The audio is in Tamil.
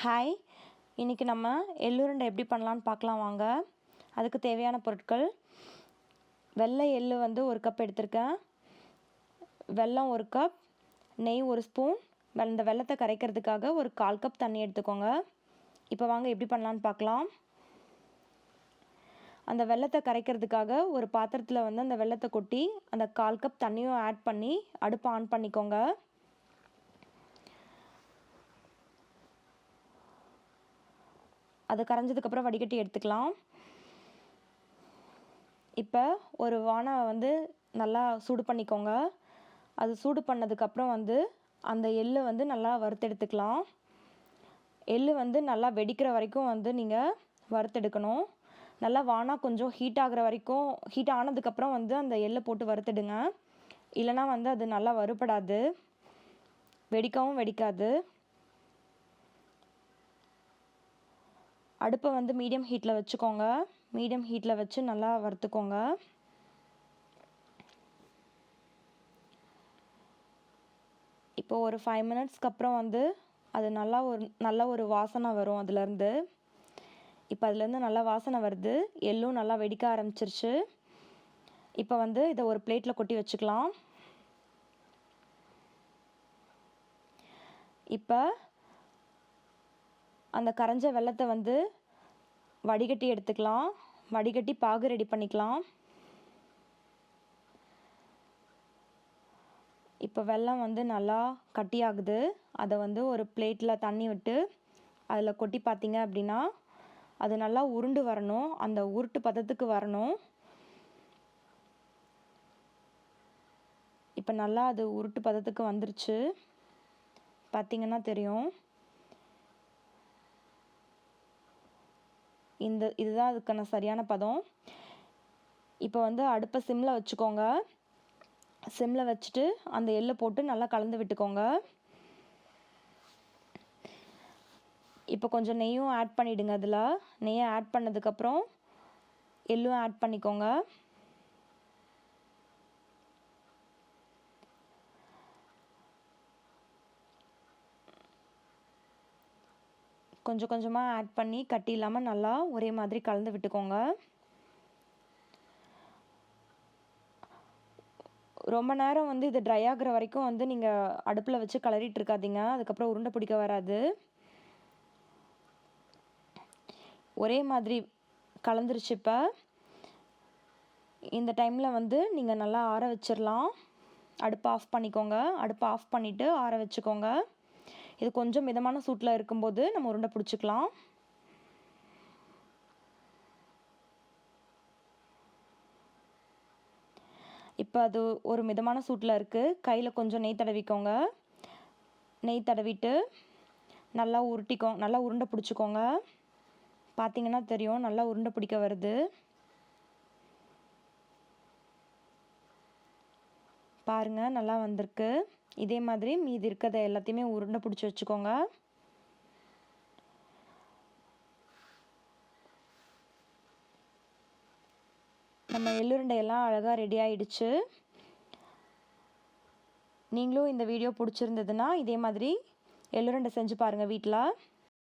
ஹாய், இன்றைக்கி நம்ம எள்ளு உருண்டை எப்படி பண்ணலான்னு பார்க்கலாம் வாங்க. அதுக்கு தேவையான பொருட்கள்: வெள்ளை எள்ளு வந்து 1 கப் எடுத்திருக்கேன், வெல்லம் 1 கப், நெய் 1 ஸ்பூன், இந்த வெல்லத்தை கரைக்கிறதுக்காக ஒரு 1/4 கப் தண்ணி எடுத்துக்கோங்க. இப்போ வாங்க எப்படி பண்ணலான்னு பார்க்கலாம். அந்த வெல்லத்தை கரைக்கிறதுக்காக ஒரு பாத்திரத்தில் வந்து அந்த வெல்லத்தை கொட்டி அந்த 1/4 கப் தண்ணியும் ஆட் பண்ணி அடுப்பை ஆன் பண்ணிக்கோங்க. அது கரைஞ்சதுக்கப்புறம் வடிகட்டி எடுத்துக்கலாம். இப்போ ஒரு வானை வந்து நல்லா சூடு பண்ணிக்கோங்க. அது சூடு பண்ணதுக்கப்புறம் வந்து அந்த எள்ளு வந்து நல்லா வறுத்தெடுத்துக்கலாம். எள்ளு வந்து நல்லா வெடிக்கிற வரைக்கும் வந்து நீங்கள் வறுத்தெடுக்கணும். நல்லா வானா கொஞ்சம் ஹீட் ஆகிற வரைக்கும், ஹீட் ஆனதுக்கப்புறம் வந்து அந்த எள்ளை போட்டு வறுத்துடுங்க. இல்லைனா வந்து அது நல்லா வறுபடாது, வெடிக்கவும் வெடிக்காது. அடுப்பை வந்து மீடியம் ஹீட்டில் வச்சுக்கோங்க. மீடியம் ஹீட்டில் வச்சு நல்லா வறுத்துக்கோங்க. இப்போ ஒரு 5 மினிட்ஸ்க்கு அப்புறம் வந்து அது நல்ல ஒரு வாசனை வரும் அதுலேருந்து. இப்போ அதுலேருந்து நல்லா வாசனை வருது, எள்ளும் நல்லா வெடிக்க ஆரம்பிச்சிருச்சு. இப்போ வந்து இதை ஒரு பிளேட்டில் கொட்டி வச்சுக்கலாம். இப்போ அந்த கரைஞ்ச வெல்லத்தை வந்து வடிகட்டி எடுத்துக்கலாம். வடிகட்டி பாகு ரெடி பண்ணிக்கலாம். இப்போ வெல்லம் வந்து நல்லா கட்டியாகுது. அதை வந்து ஒரு பிளேட்டில் தண்ணி விட்டு அதில் கொட்டி பார்த்தீங்க அப்படின்னா அது நல்லா உருண்டு வரணும், அந்த உருட்டு பதத்துக்கு வரணும். இப்போ நல்லா அது உருட்டு பதத்துக்கு வந்துருச்சு, பார்த்தீங்கன்னா தெரியும். இதுதான் அதுக்கான சரியான பதம். இப்போ வந்து அடுப்பை சிம்மில் வச்சுக்கோங்க. சிம்மில் வச்சுட்டு அந்த எள்ளை போட்டு நல்லா கலந்து விட்டுக்கோங்க. இப்போ கொஞ்சம் நெய்யும் ஆட் பண்ணிவிடுங்க. அதில் நெய்யை ஆட் பண்ணதுக்கப்புறம் எள்ளும் ஆட் பண்ணிக்கோங்க. கொஞ்சம் கொஞ்சமாக ஆட் பண்ணி கட்டி இல்லாமல் நல்லா ஒரே மாதிரி கலந்து விட்டுக்கோங்க. ரொம்ப நேரம் வந்து இது ட்ரை ஆகிற வரைக்கும் வந்து நீங்கள் அடுப்பில் வச்சு கிளறிட்டு இருக்காதீங்க, அதுக்கப்புறம் உருண்டை பிடிக்க வராது. ஒரே மாதிரி கலந்துருச்சு. இப்போ இந்த டைமில் வந்து நீங்கள் நல்லா ஆற வச்சிடலாம். அடுப்பை ஆஃப் பண்ணிக்கோங்க. அடுப்பை ஆஃப் பண்ணிவிட்டு ஆற வச்சுக்கோங்க. இது கொஞ்சம் மிதமான சூட்டில் இருக்கும்போது நம்ம உருண்டை பிடிச்சிக்கலாம். இப்போ அது ஒரு மிதமான சூட்டில் இருக்குது. கையில் கொஞ்சம் நெய் தடவிக்கோங்க. நெய் தடவிட்டு நல்லா நல்லா உருண்டை பிடிச்சிக்கோங்க. பார்த்தீங்கன்னா தெரியும், நல்லா உருண்டை பிடிக்க வருது. பாருங்கள், நல்லா வந்திருக்கு. இதே மாதிரி மீதி இருக்கிறத எல்லாத்தையுமே உருண்டை பிடிச்சி வச்சுக்கோங்க. நம்ம எள்ளுருண்டையெல்லாம் அழகாக ரெடி ஆகிடுச்சு. நீங்களும் இந்த வீடியோ பிடிச்சிருந்ததுன்னா இதே மாதிரி எள்ளுருண்டை செஞ்சு பாருங்கள் வீட்டில்.